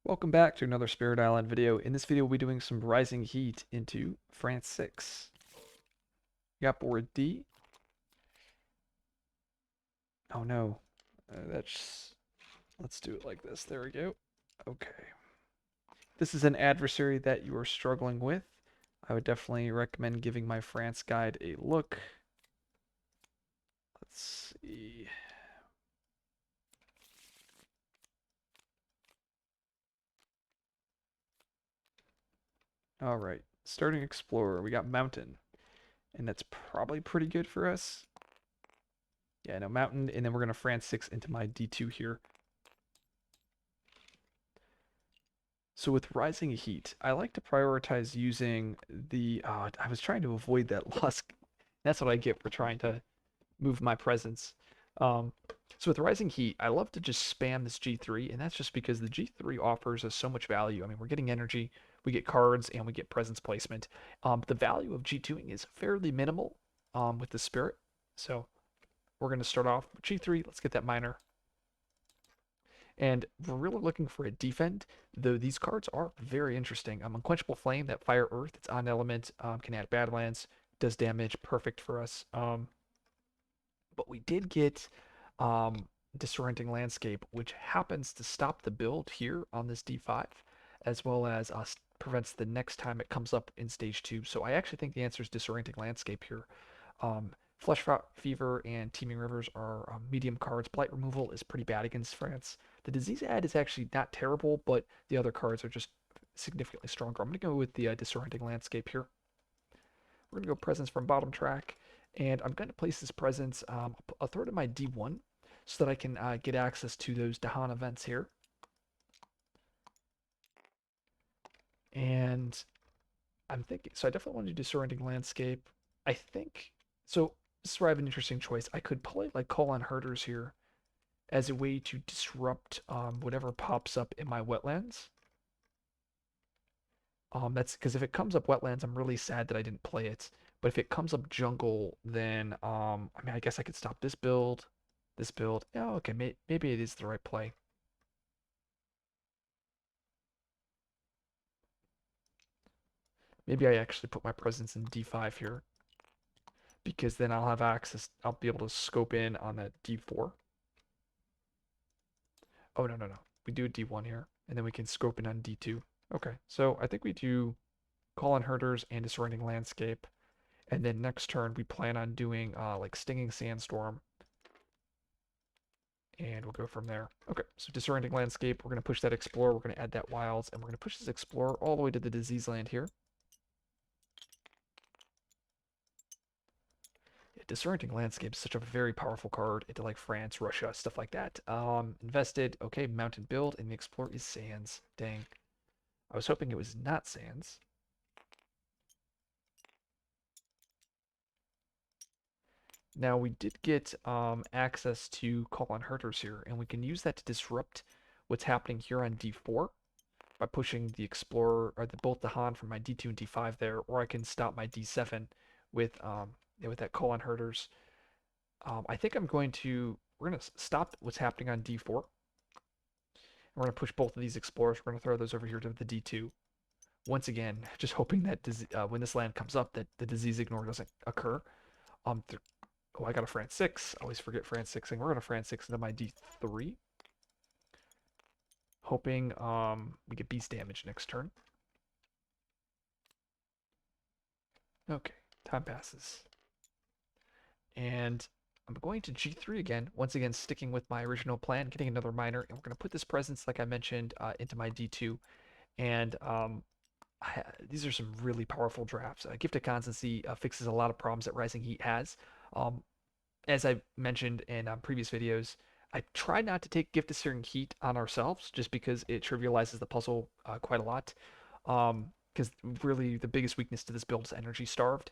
Welcome back to another Spirit Island video. In this video, we'll be doing some Rising Heat into France 6. Got board D. Oh no. Let's do it like this. There we go. Okay. This is an adversary that you are struggling with. I would definitely recommend giving my France guide a look. Let's see. All right. Starting Explorer, we got Mountain. And that's probably pretty good for us. Yeah, no, Mountain, and then we're going to France 6 into my D2 here. So with Rising Heat, I like to prioritize using the, I was trying to avoid that Lusk. That's what I get for trying to move my presence. Um, so with Rising Heat, I love to just spam this G3, and that's just because the G3 offers us so much value. I mean, we're getting energy, we get cards, and we get presence placement. The value of G2ing is fairly minimal with the Spirit. So we're going to start off with G3. Let's get that minor. And we're really looking for a defend, though these cards are very interesting. Unquenchable Flame, that Fire Earth, it's on element, can add Badlands, does damage, perfect for us. But we did get Disorienting Landscape, which happens to stop the build here on this D5, as well as prevents the next time it comes up in stage 2. So I actually think the answer is Disorienting Landscape here. Flesh Fever and Teeming Rivers are medium cards. Blight Removal is pretty bad against France. The Disease Ad is actually not terrible, but the other cards are just significantly stronger. I'm going to go with the Disorienting Landscape here. We're going to go Presence from bottom track, and I'm going to place this Presence. I'll throw it in my D1 so that I can get access to those Dahan events here. And I'm thinking, so I definitely want to do Disorienting Landscape. I think, so this is where I have an interesting choice. I could play like Call on Herders here as a way to disrupt whatever pops up in my wetlands. That's because if it comes up wetlands, I'm really sad that I didn't play it. But if it comes up jungle, then I mean, I guess I could stop this build, this build. Yeah, okay, maybe it is the right play. Maybe I actually put my presence in D5 here because then I'll have access. I'll be able to scope in on that D4. Oh no, no, no. We do a D1 here, and then we can scope in on D2. Okay, so I think we do Call on Herders and Disorienting Landscape. And then next turn, we plan on doing like Stinging Sandstorm. And we'll go from there. Okay, so Disorienting Landscape, we're going to push that Explorer, we're going to add that Wilds, and we're going to push this Explorer all the way to the Disease Land here. Yeah, Disorienting Landscape is such a very powerful card into like France, Russia, stuff like that. Invested, okay, Mountain build, and the Explorer is Sands. Dang. I was hoping it was not Sands. Now we did get access to Call on Herders here, and we can use that to disrupt what's happening here on D4 by pushing the Explorer or both the Han from my D2 and D5 there, or I can stop my D7 with with that Call on Herders. I think we're gonna stop what's happening on D4. We're gonna push both of these Explorers. We're gonna throw those over here to the D2. Once again, just hoping that when this land comes up, that the disease ignore doesn't occur. Th Oh, I got a France 6. I always forget France 6. And we're going to France 6 into my D3. Hoping we get beast damage next turn. Okay, time passes. And I'm going to G3 again. Once again, sticking with my original plan, getting another minor. And we're going to put this presence, like I mentioned, into my D2. And these are some really powerful drafts. Gift of Constancy fixes a lot of problems that Rising Heat has. Um, as I mentioned in previous videos, I try not to take Gift of Searing Heat on ourselves just because it trivializes the puzzle quite a lot. Because really the biggest weakness to this build is Energy Starved,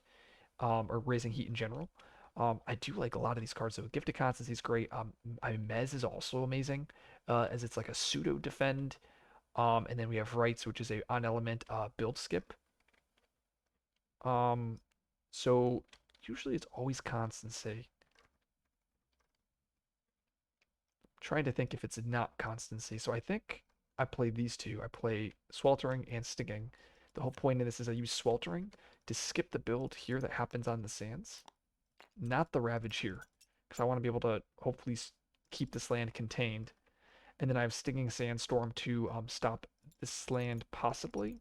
or Raising Heat in general. I do like a lot of these cards though. Gift of Constancy is great. I mean, Mez is also amazing, as it's like a pseudo defend. And then we have Rights, which is a on element build skip. Um, so usually it's always Constancy. Trying to think if it's not constancy. So I think I play these two. I play Sweltering and Stinging. The whole point of this is I use Sweltering to skip the build here that happens on the sands, not the Ravage here, because I want to be able to hopefully keep this land contained. And then I have Stinging Sandstorm to stop this land possibly.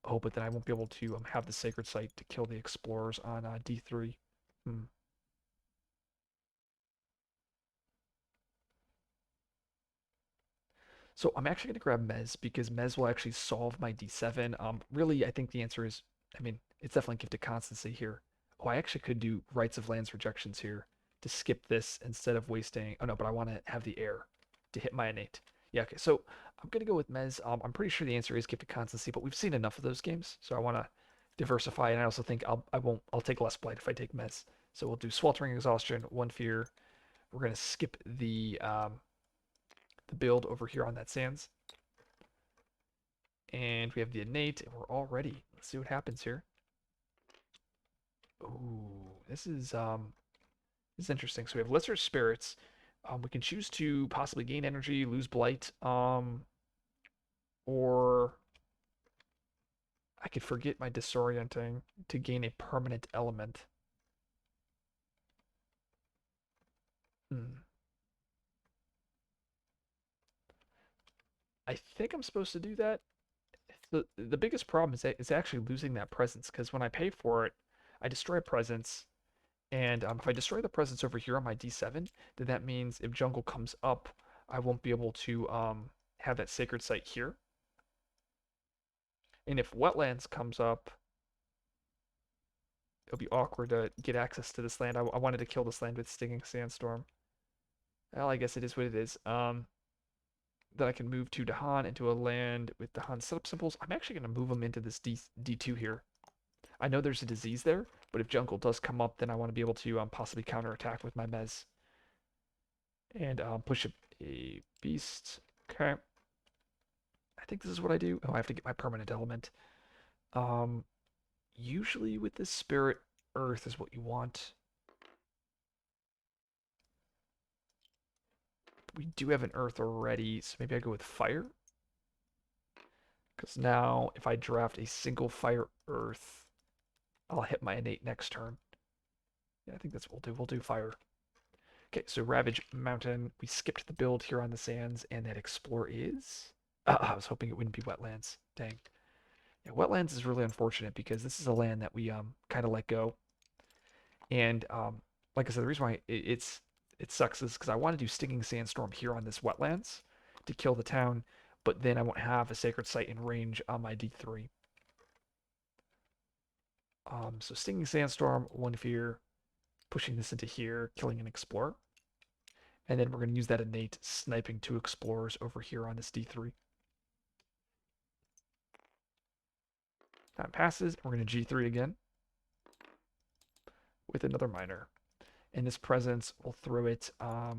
Oh, but then I won't be able to have the Sacred Site to kill the Explorers on D3. Hmm. So I'm actually going to grab Mez because Mez will actually solve my D7. Really, I think the answer is, I mean, it's definitely Gifted Constancy here. Oh, I actually could do Rights of Lands Rejections here to skip this instead of wasting. Oh no, but I want to have the air to hit my innate. Yeah, okay. So I'm going to go with Mez. I'm pretty sure the answer is Gifted Constancy, but we've seen enough of those games, so I want to diversify. And I also think I'll take less blight if I take Mez. So we'll do Sweltering Exhaustion, One Fear. We're going to skip the build over here on that sands. And we have the innate, and we're all ready. Let's see what happens here. Ooh, this is interesting. So we have lesser spirits. We can choose to possibly gain energy, lose blight, or I could forget my disorienting to gain a permanent element. Hmm. I think I'm supposed to do that. The biggest problem is actually losing that presence because when I pay for it, I destroy a presence. And if I destroy the presence over here on my D7, then that means if jungle comes up, I won't be able to have that sacred site here. And if wetlands comes up, it'll be awkward to get access to this land. I wanted to kill this land with Stinging Sandstorm. Well, I guess it is what it is. Then I can move to Dahan into a land with Dahan setup symbols. I'm actually going to move them into this D2 here. I know there's a disease there, but if jungle does come up, then I want to be able to possibly counterattack with my Mez. And push a beast. Okay. I think this is what I do. Oh, I have to get my permanent element. Um, Usually with this spirit, earth is what you want. We do have an earth already, so maybe I go with fire. Because now, if I draft a single fire earth, I'll hit my innate next turn. Yeah, I think that's what we'll do. We'll do fire. Okay, so Ravage Mountain. We skipped the build here on the sands, and that explore is. I was hoping it wouldn't be wetlands. Dang. Yeah, wetlands is really unfortunate because this is a land that we kind of let go. And like I said, the reason why it sucks is because I want to do Stinging Sandstorm here on this wetlands to kill the town, but then I won't have a sacred site in range on my D3. So Stinging Sandstorm, One Fear, pushing this into here, killing an explorer. And then we're going to use that innate sniping two explorers over here on this D3. Time passes, and we're going to G3 again with another miner. And this presence, we'll throw it. I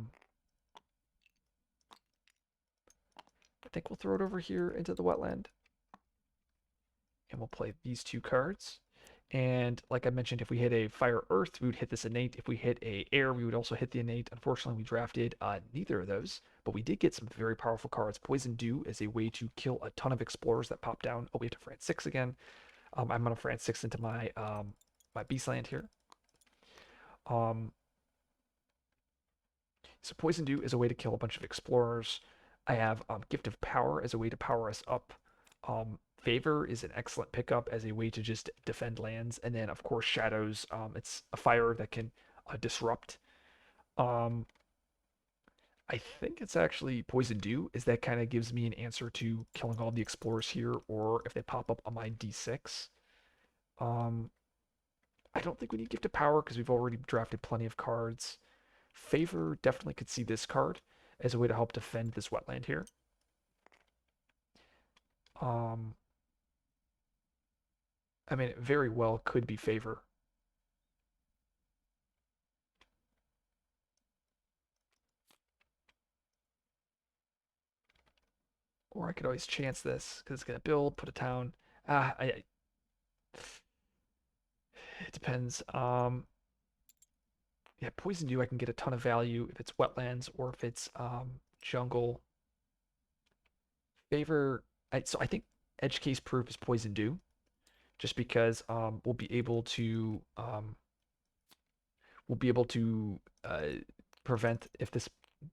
think we'll throw it over here into the wetland. And we'll play these two cards. And like I mentioned, if we hit a fire earth, we would hit this innate. If we hit a air, we would also hit the innate. Unfortunately, we drafted neither of those, but we did get some very powerful cards. Poison Dew is a way to kill a ton of explorers that pop down. Oh, we have to France 6 again. I'm gonna France 6 into my my beast land here. Um, so Poison Dew is a way to kill a bunch of explorers. I have Gift of Power as a way to power us up. Favor is an excellent pickup as a way to just defend lands. And then, of course, Shadows. It's a fire that can disrupt. Um, I think it's actually Poison Dew, is that kind of gives me an answer to killing all the explorers here, or if they pop up on my D6. Um, I don't think we need Gift of Power because we've already drafted plenty of cards. Favor definitely could see this card as a way to help defend this wetland here. Um, I mean, it very well could be Favor. Or I could always chance this because it's going to build, put a town. It depends. Yeah, Poison Dew, I can get a ton of value if it's wetlands or if it's jungle. Favor. So I think edge case proof is poison dew, just because we'll be able to prevent if this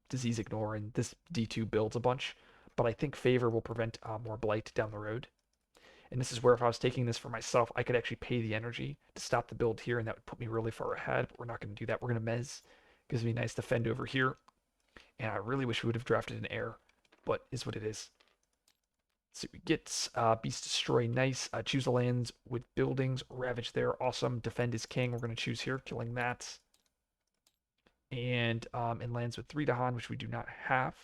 disease ignore and this D2 builds a bunch. But I think favor will prevent more blight down the road. And this is where if I was taking this for myself, I could actually pay the energy to stop the build here, and that would put me really far ahead. But we're not going to do that. We're going to mez. Gives me a nice defend over here. And I really wish we would have drafted an air, but is what it is. Let's see what we get. Beast Destroy, nice. Choose the lands with buildings. Ravage there, awesome. Defend is king. We're going to choose here, killing that. And in lands with 3 Dahan, which we do not have.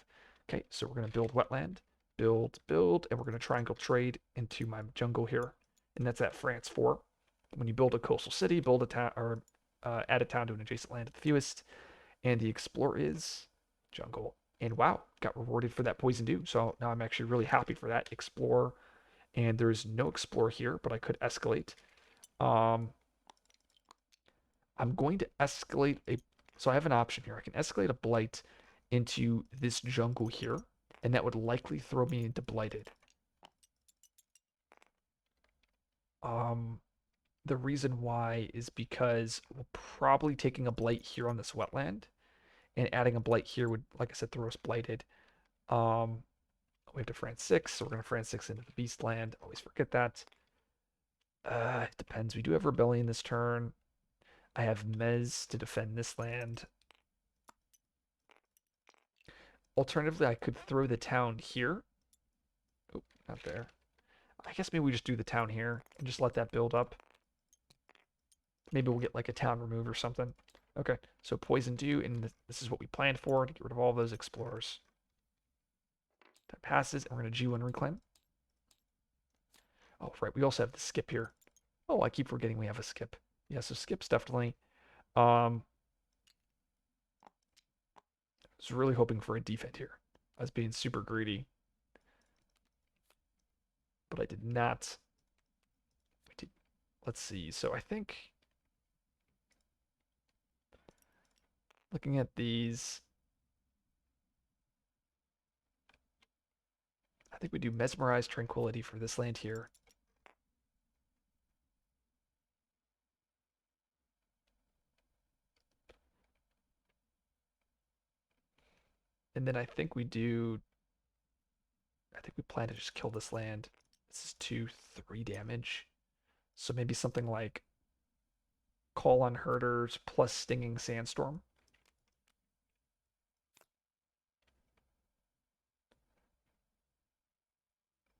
Okay, so we're going to build wetland. Build, and we're going to triangle trade into my jungle here. And that's at France 4. When you build a coastal city, build a town, or add a town to an adjacent land at the fewest. And the explore is jungle. And wow, got rewarded for that poison dew. So now I'm actually really happy for that. Explore. And there's no explore here, but I could escalate. I'm going to escalate a... So I have an option here. I can escalate a blight into this jungle here, and that would likely throw me into blighted. The reason why is because we're probably taking a blight here on this wetland, and adding a blight here would, like I said, throw us blighted. We have to France 6, so we're going to France 6 into the beast land. Always forget that. It depends. We do have rebellion this turn. I have Mez to defend this land. Alternatively, I could throw the town here. Oh, not there. I guess maybe we just do the town here and just let that build up. Maybe we'll get like a town remove or something. Okay, so poison dew, and this is what we planned for, to get rid of all those explorers. That passes, and we're going to G1 reclaim. Oh, right, we also have the skip here. Oh, I keep forgetting we have a skip. Yeah, so skip's definitely. I was really hoping for a defend here. I was being super greedy. But I did not. Let's see, so I think... Looking at these... I think we do Mesmerize Tranquility for this land here. And then I think we do... I think we plan to just kill this land. This is 2-3 damage. So maybe something like Call on Herders plus Stinging Sandstorm.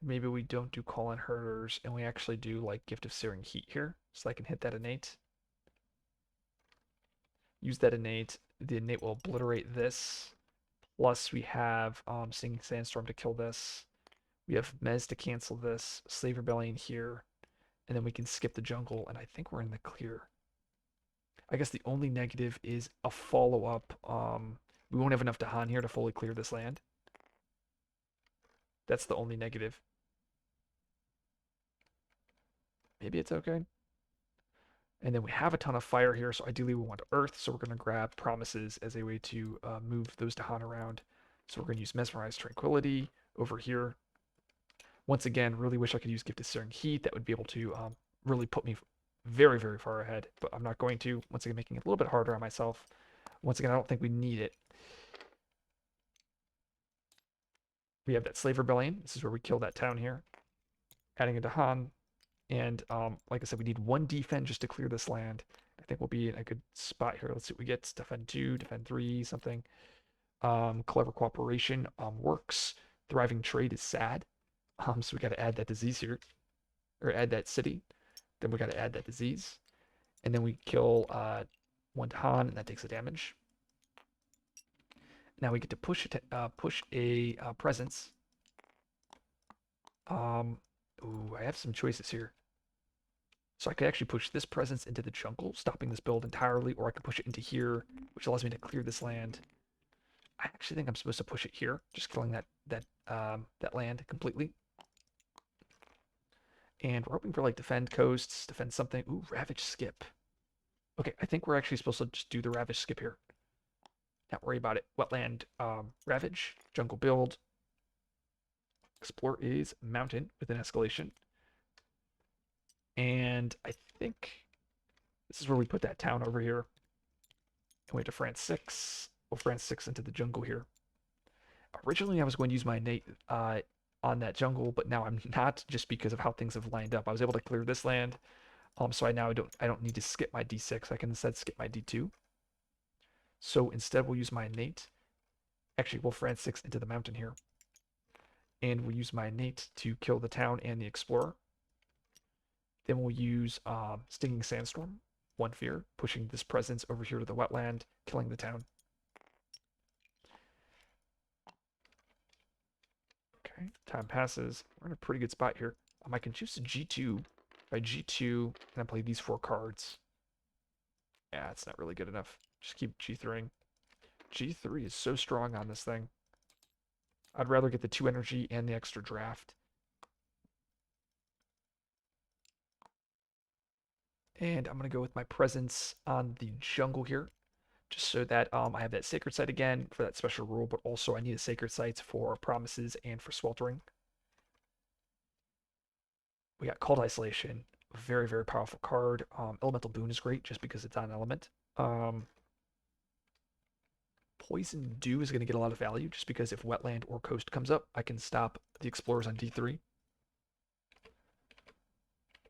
Maybe we don't do Call on Herders and we actually do like Gift of Searing Heat here. So I can hit that innate. Use that innate. The innate will obliterate this. Plus we have Stinging Sandstorm to kill this. We have Mez to cancel this. Slave Rebellion here. And then we can skip the jungle, and I think we're in the clear. I guess the only negative is a follow-up. We won't have enough Dahan here to fully clear this land. That's the only negative. Maybe it's okay. And then we have a ton of fire here, so ideally we want earth, so we're going to grab promises as a way to move those Dahan around. So we're going to use Mesmerize Tranquility over here. Once again, really wish I could use Gift of Searing Heat. That would be able to really put me very, very far ahead, but I'm not going to. Once again, making it a little bit harder on myself. Once again, I don't think we need it. We have that Slave Rebellion. This is where we kill that town here. Adding a Dahan. And like I said, we need 1 defend just to clear this land. I think we'll be in a good spot here. Let's see what we get. Defend 2, defend 3, something. Clever Cooperation works. Thriving Trade is sad. So we got to add that disease here. Or add that city. Then we got to add that disease. And then we kill 1 Dahan, and that takes the damage. Now we get to push a presence. Ooh, I have some choices here. So I could actually push this presence into the jungle, stopping this build entirely, or I could push it into here, which allows me to clear this land. I actually think I'm supposed to push it here, just killing that land completely. And we're hoping for like defend coasts, defend something. Ooh, Ravage skip. Okay, I think we're actually supposed to just do the Ravage skip here. Not worry about it. Wetland Ravage, jungle build. Explore is mountain with an escalation. And I think this is where we put that town over here. And we have to France 6. We'll France 6 into the jungle here. Originally, I was going to use my innate on that jungle, but now I'm not just because of how things have lined up. I was able to clear this land, so I don't need to skip my D6. I can instead skip my D2. So instead, we'll use my innate. Actually, we'll France 6 into the mountain here. And we'll use my innate to kill the town and the explorer. Then we'll use Stinging Sandstorm, 1 fear, pushing this presence over here to the wetland, killing the town. Okay, time passes. We're in a pretty good spot here. I can choose to G2. By G2, and I play these 4 cards. Yeah, it's not really good enough. Just keep G3ing. G3 is so strong on this thing. I'd rather get the 2 energy and the extra draft. And I'm going to go with my presence on the jungle here, just so that I have that sacred site again for that special rule, but also I need a sacred site for promises and for sweltering. We got Called Isolation, very, very powerful card. Elemental Boon is great just because it's on element. Poison Dew is going to get a lot of value just because if Wetland or Coast comes up, I can stop the Explorers on D3.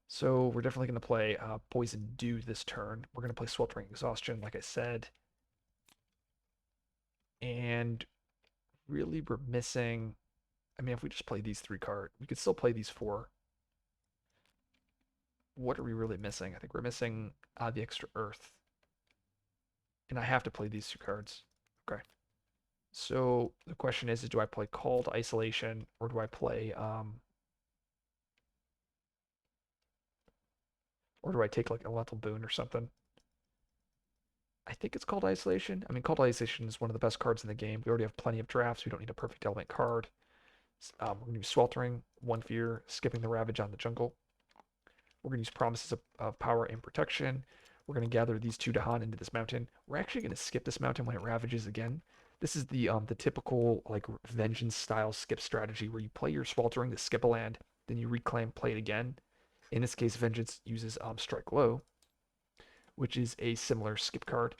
So we're definitely going to play Poison Dew this turn. We're going to play Sweltering Exhaustion, like I said. And really we're missing... I mean, if we just play these 3 cards, we could still play these 4. What are we really missing? I think we're missing the extra Earth. And I have to play these 2 cards. Okay. So the question is do I play Called Isolation or do I play... or do I take like Elemental Boon or something? I think it's Called Isolation. I mean, Called Isolation is one of the best cards in the game. We already have plenty of drafts. We don't need a perfect element card. We're going to use Sweltering, 1 fear, skipping the Ravage on the jungle. We're going to use Promises of Power and Protection. We're going to gather these 2 Dahan into this mountain. We're actually going to skip this mountain when it ravages again. This is the typical like Vengeance style skip strategy where you play your Sweltering to skip a land, then you reclaim, play it again. In this case, Vengeance uses Strike Low, which is a similar skip card,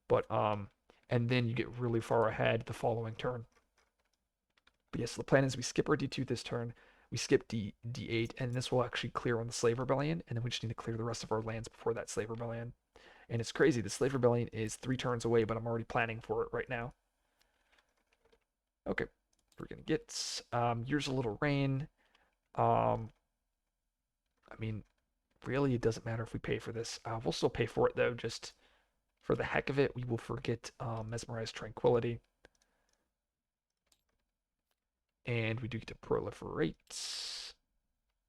but and then you get really far ahead the following turn. But yes, the plan is we skip our D2 this turn, we skip D8, and this will actually clear on the Slave Rebellion, and then we just need to clear the rest of our lands before that Slave Rebellion. And it's crazy, the Slave Rebellion is 3 turns away, but I'm already planning for it right now. Okay, we're gonna get Years of Little Rain. I mean, really, it doesn't matter if we pay for this. We'll still pay for it though, just for the heck of it. We will forget Mesmerize Tranquility. And we do get to proliferate.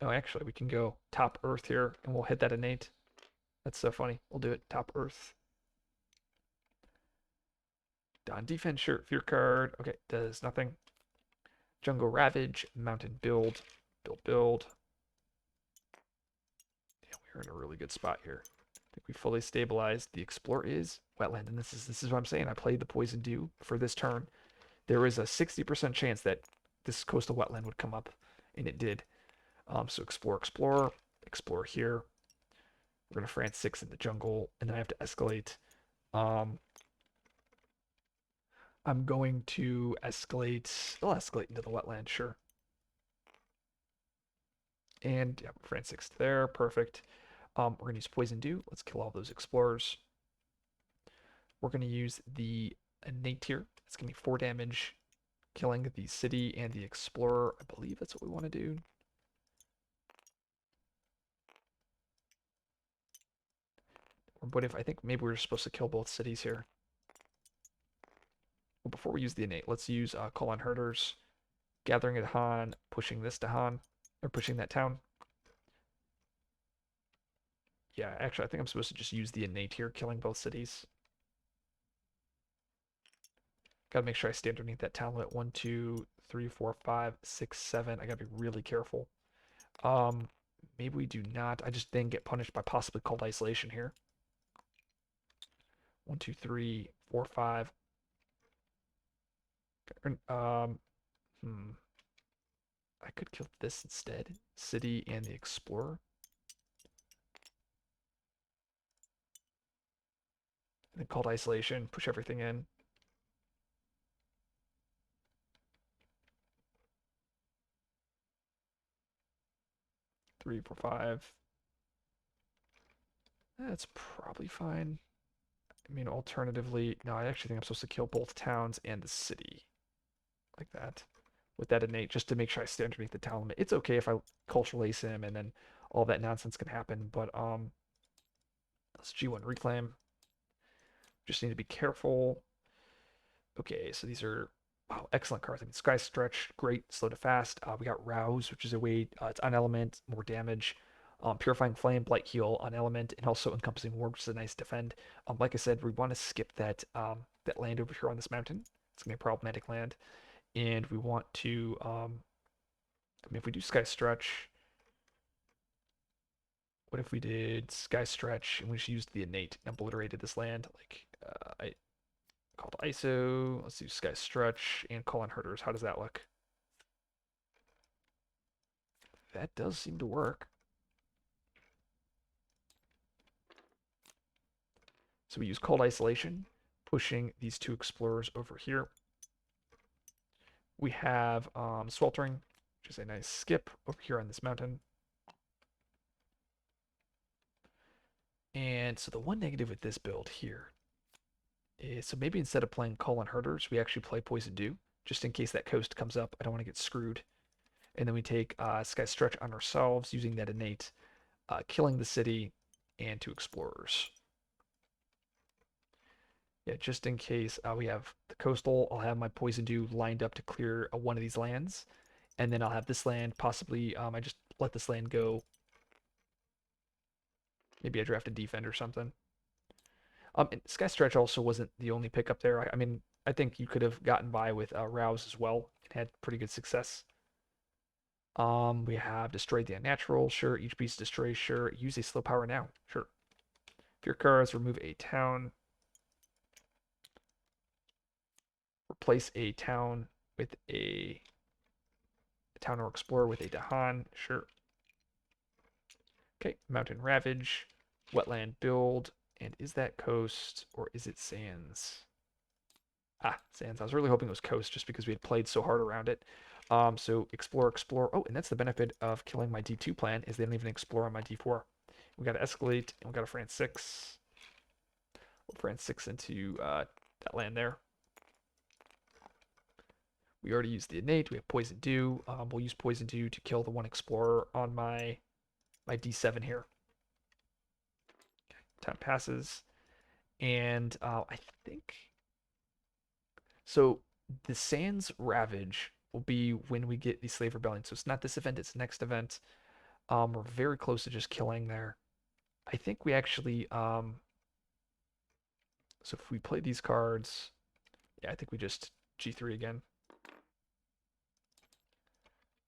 Oh, actually, we can go top Earth here, and we'll hit that innate. That's so funny. We'll do it top Earth. Don defense, sure. Fear card. Okay, does nothing. Jungle Ravage, Mountain build, build. Damn, we're in a really good spot here. I think we fully stabilized. The Explorer is Wetland, and this is what I'm saying. I played the Poison Dew for this turn. There is a 60% chance that this coastal wetland would come up, and it did. So explore here. We're gonna France 6 in the jungle, and then I have to escalate. I'm going to escalate. I'll escalate into the wetland, sure. And yeah, France 6 there, perfect. We're gonna use Poison Dew. Let's kill all those explorers. We're gonna use the innate here. It's gonna be 4 damage, killing the city and the explorer. I believe that's what we want to do. What if I think maybe we're supposed to kill both cities here? Well, before we use the innate, let's use Call on Herders, gathering at Han, pushing this to Han, or pushing that town. Yeah, actually, I think I'm supposed to just use the innate here, killing both cities. Gotta make sure I stay underneath that town limit. 1, 2, 3, 4, 5, 6, 7. I gotta be really careful. Maybe we do not. I just then get punished by possibly Called Isolation here. 1, 2, 3, 4, 5. Hmm. I could kill this instead. City and the Explorer. And then called Isolation, push everything in. 3, 4, 5. That's probably fine. I mean, alternatively, no, I actually think I'm supposed to kill both towns and the city. Like that. With that innate, just to make sure I stay underneath the town limit. It's okay if I cultural ace him and then all that nonsense can happen, but let's G1 reclaim. Just need to be careful. Okay, so these are wow, excellent cards. I mean, Sky Stretch, great, slow to fast. We got Rouse, which is a way it's on element, more damage. Purifying Flame, Blight Heal on element, and also Encompassing Ward, which is a nice defend. Like I said, we want to skip that land over here on this mountain. It's gonna be a problematic land, and we want to. I mean, if we do Sky Stretch, what if we did Sky Stretch and we just used the innate and obliterated this land? Like I called ISO. Let's do Sky Stretch and call on Herders. How does that look? That does seem to work. So we use Cold Isolation, pushing these 2 Explorers over here. We have Sweltering, which is a nice skip over here on this mountain. And so the one negative with this build here is, so maybe instead of playing Call on Herders, we actually play Poison Dew, just in case that coast comes up. I don't want to get screwed. And then we take Sky Stretch on ourselves, using that innate, killing the city and 2 Explorers. Yeah, just in case we have the coastal, I'll have my Poison Dew lined up to clear one of these lands. And then I'll have this land, possibly, I just let this land go. Maybe I draft a defend or something. And Sky Stretch also wasn't the only pickup there. I mean, I think you could have gotten by with Rouse as well and had pretty good success. We have Destroyed the Unnatural, sure. Each beast destroys, sure. Use a slow power now, sure. Fear cards, remove a town. Replace a town with a town or explorer with a Dahan, sure. Okay, Mountain Ravage, Wetland Build, and is that coast or is it sands? Ah, sands. I was really hoping it was coast just because we had played so hard around it. So explore, explore. Oh, and that's the benefit of killing my D2 plan is they don't even explore on my D4. We got to escalate, and we got to France 6. We'll France 6 into that land there. We already used the innate. We have Poison Dew. We'll use Poison Dew to kill the 1 explorer on my D7 here. Okay, time passes, and I think so. The Sands Ravage will be when we get the Slave Rebellion. So it's not this event; it's next event. We're very close to just killing there. I think we actually so if we play these cards, yeah, I think we just G3 again.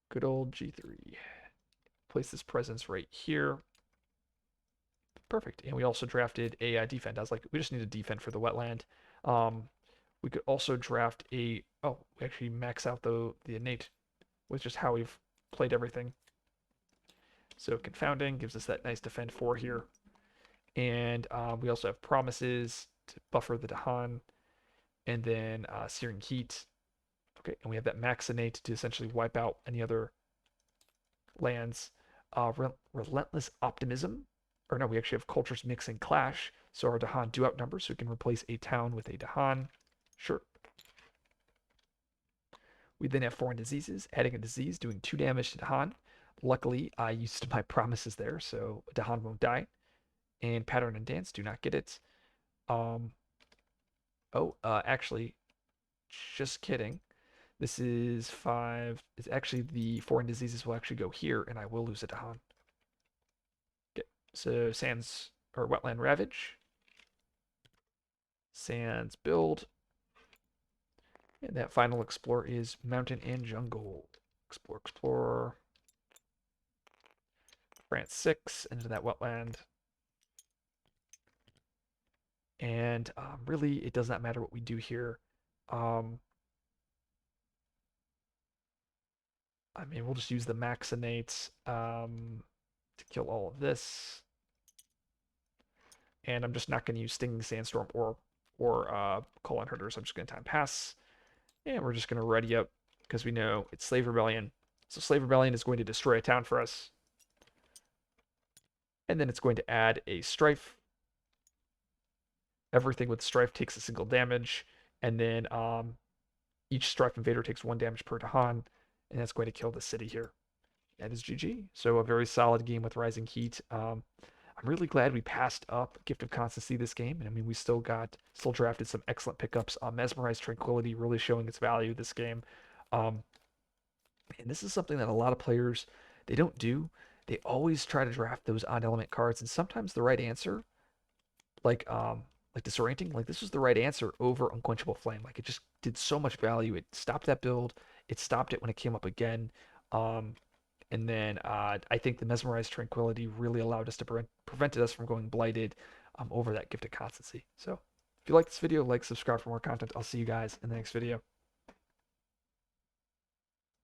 Good old G3. Place this presence right here. Perfect. And we also drafted a defend. I was like, we just need a defend for the wetland. We could also draft a. Oh, we actually max out the innate, with just how we've played everything. So confounding gives us that nice defend 4 here, and we also have promises to buffer the Dahan, and then searing heat. Okay, and we have that max innate to essentially wipe out any other lands. Relentless optimism, or no, we actually have cultures mix and clash, so our Dahan do outnumber, so we can replace a town with a Dahan. Sure. We then have foreign diseases, adding a disease, doing 2 damage to Dahan. Luckily, I used my promises there, so Dahan won't die. And pattern and dance, do not get it. Actually, just kidding. This is 5. It's actually the foreign diseases will actually go here, and I will lose a Dahan. Okay, so Sands or Wetland Ravage. Sands Build. And that final explore is Mountain and Jungle. Explore, explore. France 6 into that wetland. And really, it does not matter what we do here. I mean, we'll just use the Maxinate to kill all of this. And I'm just not going to use Stinging Sandstorm or Colon Herders. I'm just going to time pass. And we're just going to ready up because we know it's Slave Rebellion. So Slave Rebellion is going to destroy a town for us. And then it's going to add a Strife. Everything with Strife takes a single damage. And then each Strife Invader takes 1 damage per Dahan. And that's going to kill the city here. That is GG. So a very solid game with Rising Heat. I'm really glad we passed up Gift of Constancy this game. And I mean, we still drafted some excellent pickups. Mesmerized Tranquility really showing its value this game. Um, and this is something that a lot of players, they don't do. They always try to draft those odd element cards. And sometimes the right answer, like Disorienting, like this was the right answer over Unquenchable Flame. Like it just did so much value. It stopped that build. It stopped it when it came up again. And then I think the Mesmerized Tranquility really allowed us to prevented us from going Blighted over that Gift of Constancy. So if you like this video, like, subscribe for more content. I'll see you guys in the next video.